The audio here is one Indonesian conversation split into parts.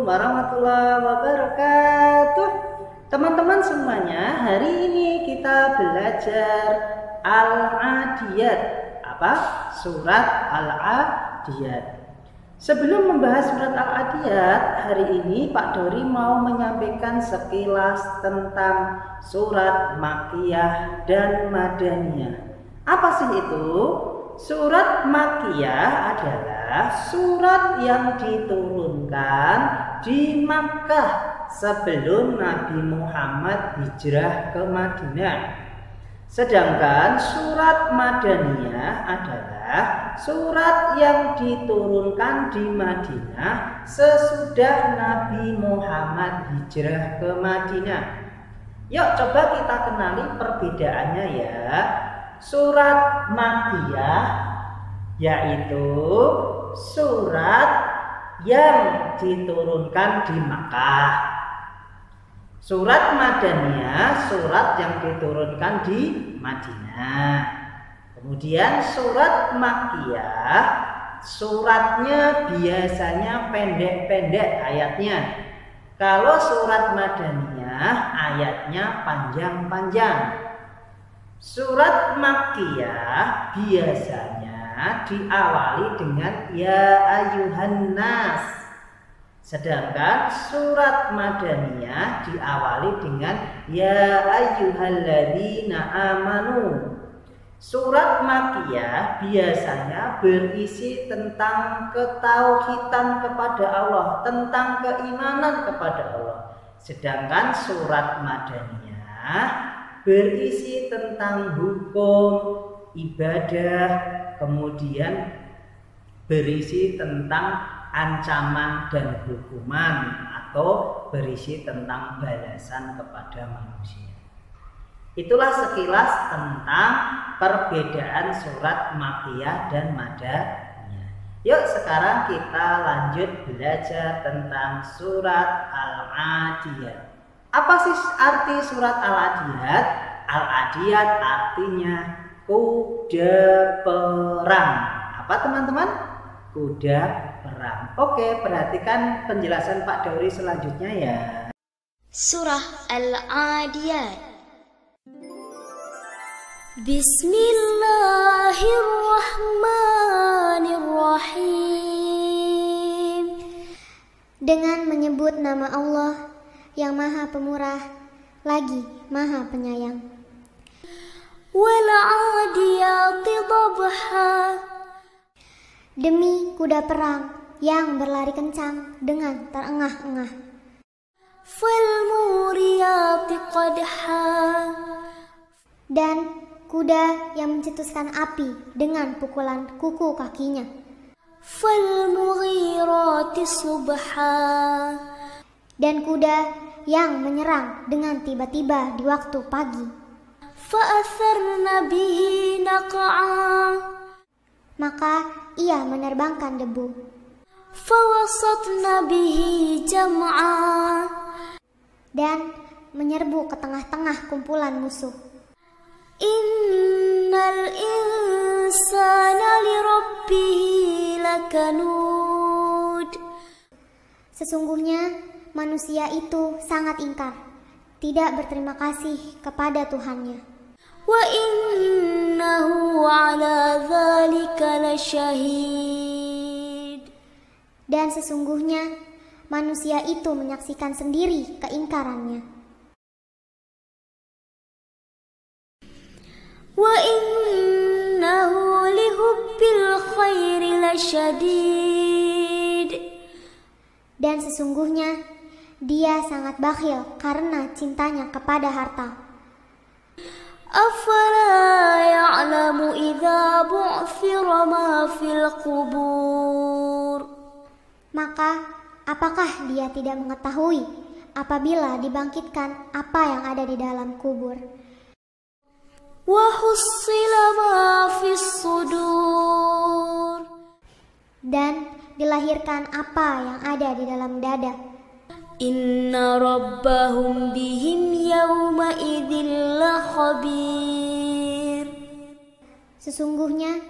warahmatullahi wabarakatuh. Teman-teman semuanya, hari ini kita belajar Al-Adiyat. Apa? Surat Al-Adiyat. Sebelum membahas surat Al-Adiyat, hari ini Pak Dori mau menyampaikan sekilas tentang surat Makkiyah dan Madaniyah. Apa sih itu? Surat Makkiyah adalah surat yang diturunkan di Makkah sebelum Nabi Muhammad hijrah ke Madinah. Sedangkan surat Madaniyah adalah surat yang diturunkan di Madinah sesudah Nabi Muhammad hijrah ke Madinah. Yuk coba kita kenali perbedaannya ya. Surat Makkiyah yaitu surat yang diturunkan di Makkah. Surat Madaniyah surat yang diturunkan di Madinah. Kemudian surat Makkiyah suratnya biasanya pendek-pendek ayatnya. Kalau surat Madaniyah ayatnya panjang-panjang. Surat Makkiyah biasanya diawali dengan ya ayuhan nas. Sedangkan surat Madaniyah diawali dengan ya ayyuhalladzina amanu. Surat Makkiyah biasanya berisi tentang ketauhidan kepada Allah, tentang keimanan kepada Allah. Sedangkan surat Madaniyah berisi tentang hukum, ibadah, kemudian berisi tentang ancaman dan hukuman atau berisi tentang balasan kepada manusia. Itulah sekilas tentang perbedaan surat Makkiyah dan Madaniyah. Yuk sekarang kita lanjut belajar tentang surat Al-Adiyat. Apa sih arti surat Al-Adiyat? Al-Adiyat artinya kuda perang. Apa teman-teman? Kuda perang. Oke, perhatikan penjelasan Pak Dori selanjutnya ya. Surah Al-Adiyat. Bismillahirrahmanirrahim. Dengan menyebut nama Allah yang Maha Pemurah lagi Maha Penyayang. Wal 'adiyati dhabha. Demi kuda perang yang berlari kencang dengan terengah-engah. Fal muriyati qadha. Dan kuda yang mencetuskan api dengan pukulan kuku kakinya. Fal mughirati subha. Dan kuda yang menyerang dengan tiba-tiba di waktu pagi. Fa'atharna bihi naq'a. Maka ia menerbangkan debu. Fawasatna bihi jam'a. Dan menyerbu ke tengah-tengah kumpulan musuh. Innal insana lirabbihi lakanud. Sesungguhnya manusia itu sangat ingkar, tidak berterima kasih kepada Tuhannya. Wa innahu ala dzalika lasyahid. Dan sesungguhnya manusia itu menyaksikan sendiri keingkarannya. Wa innahu lihubbil khairi lasyadid. Dan sesungguhnya dia sangat bakhil karena cintanya kepada harta. Afala ya'lamu idza bu'thira ma fil qubur. Maka apakah dia tidak mengetahui apabila dibangkitkan apa yang ada di dalam kubur? Wa hussila ma fis sudur. Dan dilahirkan apa yang ada di dalam dada. Inna rabbahum bihim yawma idzil khabir. Sesungguhnya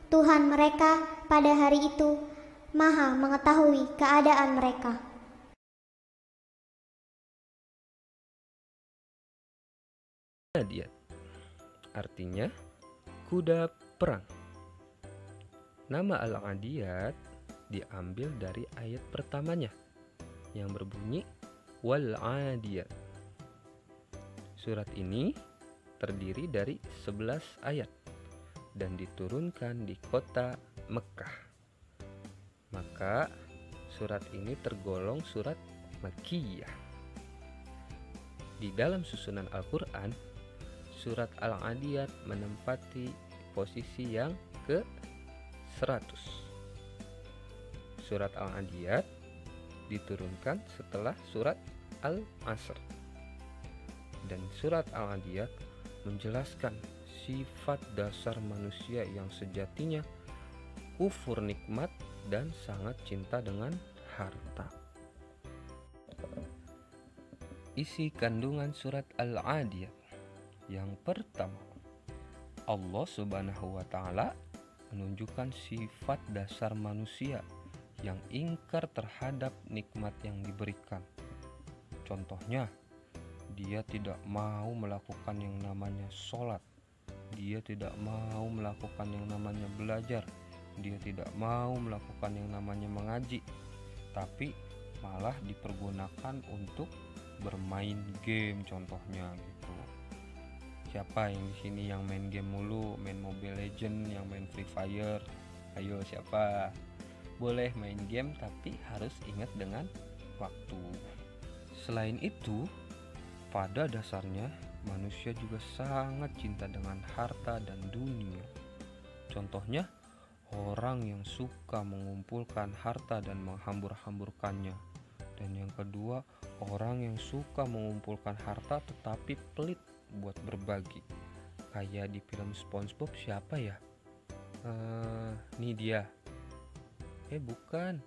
Tuhan mereka pada hari itu Maha mengetahui keadaan mereka. Adiyat artinya kuda perang. Nama Al-Adiyat diambil dari ayat pertamanya yang berbunyi wal adiyat. Surat ini terdiri dari 11 ayat dan diturunkan di kota Mekah. Maka surat ini tergolong surat Makkiyah. Di dalam susunan Al-Quran, surat Al-Adiyat menempati posisi yang ke-100. Surat Al-Adiyat diturunkan setelah surat Al-Asr. Dan surat Al-Adiyat menjelaskan sifat dasar manusia yang sejatinya kufur nikmat dan sangat cinta dengan harta. Isi kandungan surat Al-Adiyat. Yang pertama, Allah Subhanahu wa Ta'ala menunjukkan sifat dasar manusia yang ingkar terhadap nikmat yang diberikan. Contohnya, dia tidak mau melakukan yang namanya sholat, dia tidak mau melakukan yang namanya belajar, dia tidak mau melakukan yang namanya mengaji, tapi malah dipergunakan untuk bermain game contohnya gitu. Siapa yang di sini yang main game mulu, main Mobile Legend, yang main Free Fire? Ayo siapa? Boleh main game tapi harus ingat dengan waktu. Selain itu, pada dasarnya manusia juga sangat cinta dengan harta dan dunia. Contohnya, orang yang suka mengumpulkan harta dan menghambur-hamburkannya. Dan yang kedua, orang yang suka mengumpulkan harta tetapi pelit buat berbagi. Kayak di film SpongeBob siapa ya? Nih dia. Bukan.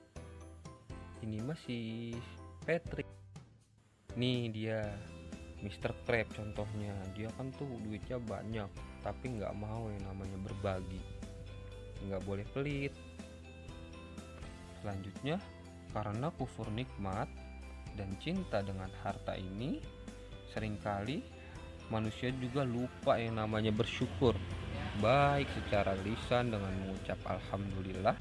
Ini masih Patrick. Nih dia, Mr. Krab contohnya. Dia kan tuh duitnya banyak, tapi nggak mau yang namanya berbagi. Nggak boleh pelit. Selanjutnya, karena kufur nikmat dan cinta dengan harta ini, seringkali manusia juga lupa yang namanya bersyukur, baik secara lisan dengan mengucap alhamdulillah,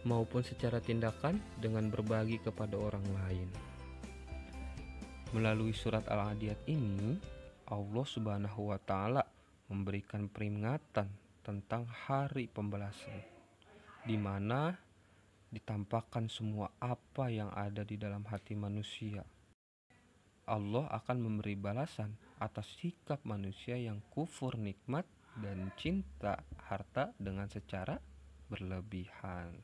maupun secara tindakan dengan berbagi kepada orang lain. Melalui surat Al-Adiyat ini, Allah Subhanahu wa Ta'ala memberikan peringatan tentang hari pembalasan, di mana ditampakkan semua apa yang ada di dalam hati manusia. Allah akan memberi balasan atas sikap manusia yang kufur nikmat dan cinta harta dengan secara berlebihan.